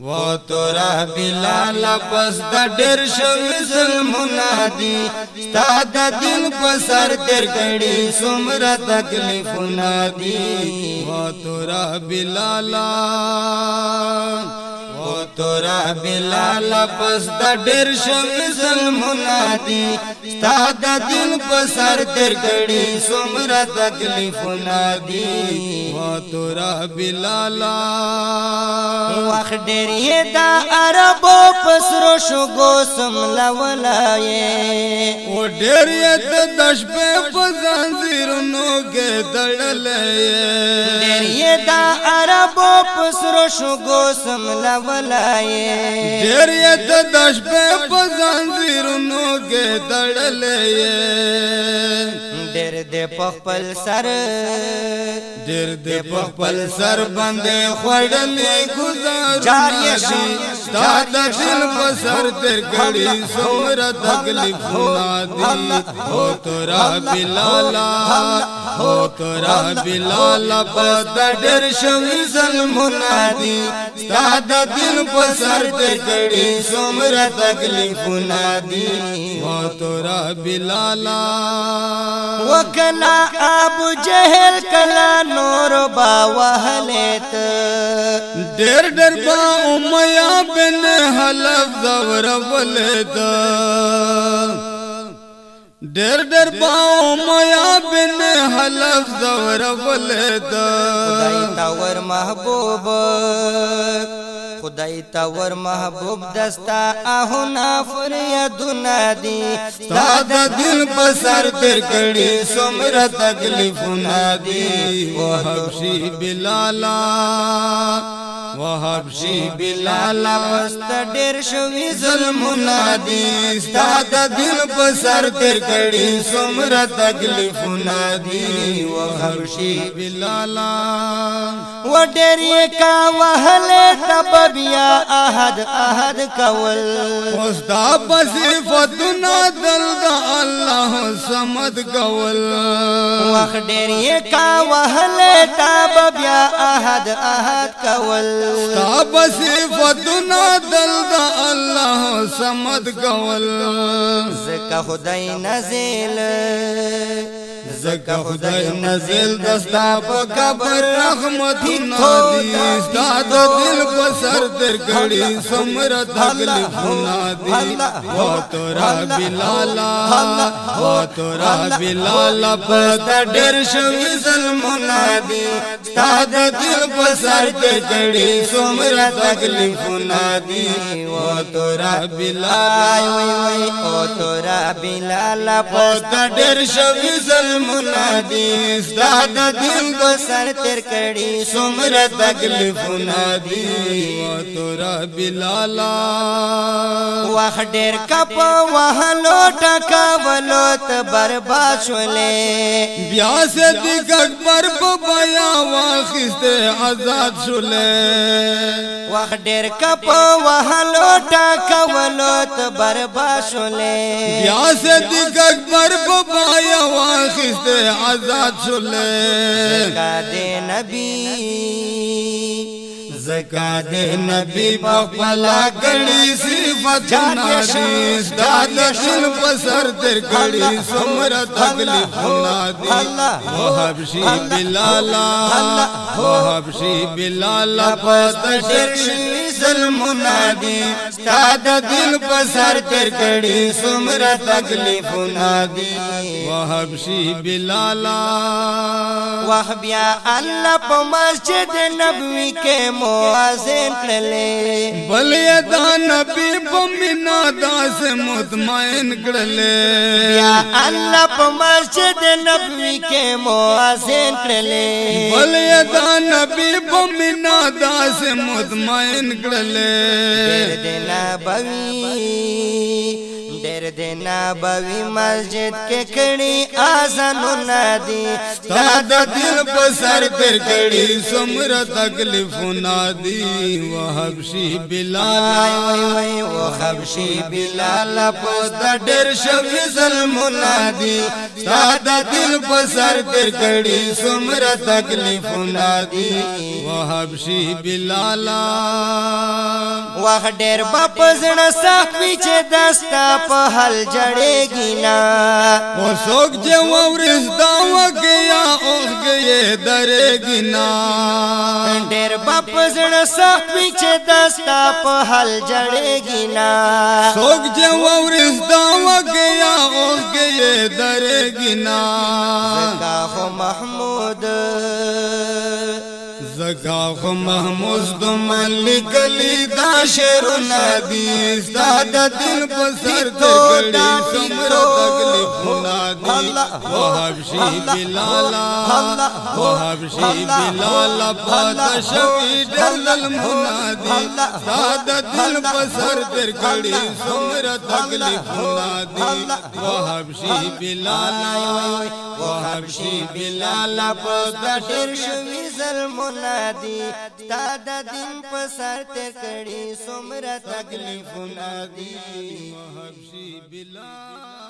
و تورا بلال پس د ډېر شوي ظلمونه دي ستا د دل په سر تېر کړي څومره تکلیفونه دي و تورا بلالا و تورا بلال پس د ډېر شوي ظلمونه دي ستا د دل په سر تېر کړي څومره تکلیفونه دي و تورا بلالا وخت ډېر یې د عربو په سرو شګو سملولی و ډېر یې د شپې په ځنځیرونو کې تړلی ډېر یې د عربو په سرو شګو سملولی ډېر یې د شپې په ځنځیرونو کې تړلی ډېر دې په خپل سر ډېر دې په خپل سر باندې خوړلې جاریه گزارونه شي ستا د دل په سر تېر کړي څومره تکلیفونه دي او تورا بلالا او تورا بلالا په د ډېر شوي ظلمونه دي ستا د دل په سر تېر کړي څومره تکلیفونه دي او تورا بلالا وکلا ابو جهل کلا نور با وهلت ډېر ډېر با امیہ بن حلف زور ولد ډېر ډېر با امیہ بن حلف زور ولد خدای تا ور محبوب خدای تا ور محبوب دستا اهنا فریادونه دي ستا د دل په سر تېر کړي څومره تکلیفونه دي وحبشي بلالا وحبشي بلالا پست ډېر شوي ظلمونه دي ستا د دل په سر تېر کړي څومره تکلیفونه دي وحبشي بلالا و ډېر یې کا وهلې تب بیا احد احد کول وستا صفتنا دل د الله سمد کول وخت ډېر یې کا وهلې تب بیا احد احد کول ستا صفتنا دل د الله سمد کول زکه خدای نازل زکه خدای نزل دستا په قبر رحمتونه دي ستا د دل په سر تېر کړي څومره تکلیفونه دي و تورا بلالا و تورا بلالا په ډېر شوي ظلمونه دي ستا د دل په سر تېر کړي څومره تکلیفونه دي و تورا بلالا او تورا بلال په ډېر شوي ظلمونه دي ستا د دل په سر تر کړي څومره تکلیفونه دي و تورا بلالا وخت ډېر کپ وهلو ټکولو ته برباد شولې بیا صدیق اکبر په بیا واخیسته آزاد شولې وخت ډېر کپ وهلو ټکولو ته برباد شولې بیا صدیق اکبر په بیا واخیسته آزاد شولې زکات نبی زکات نبی په خپلا کړي صفاتونه دي ستا د دل په سر تېر کړي څومره تکلیفونه دي وحبشي بلالا وحبشي بلالا په ډېر شوي ظلمونه دي ستا د دل په سر تېر کړي څومره تکلیفونه دي وحبشي بلالا وحبیا الله په مسجد نبوي کې مؤذن کړلې بل دا نبی په مینا داس مطمئن کړلې بیا الله په مسجد نبوي کې مؤذن کړلې بل دا نبی په مینا داس مطمئن کړلې ډېر د نبوي مسجد کې کړي اذانونه دي ستا د دل په سر تېر کړي څومره تکلیفونه دي وحبشي بلالا وحبشي بلال په ډېر شوي ظلمونه دي ستا د دل په سر تېر کړي څومره تکلیفونه دي وحبشي بلالا وخت ډېر به په زړه سخت وي چې دستا په حل جړېږي نه او څوک چې واورېس دا وګیا اوږې درېږي نه ډېر به په زړه سخت وي چې دستا په حل جړېږي نه څوک چې واورېس دا وګیا اوږې درېږي نه زکا خو محمود زکا خو محمود دمن لګلی دا شعرونه دي ستا د دل په سر درګړي څومره تکلیفونه دي وهبشي بلالا وهبشي بلالا پاته شوي ډلل منادي ستا د دل په سر درګړي څومره تکلیفونه دي وهبشي بلالا وهبشي بلالا پاته ډېر شوي ظلمونه دي ستا د دین په سر ته کړي څومره تکلیفونه دي وهبشي بلالا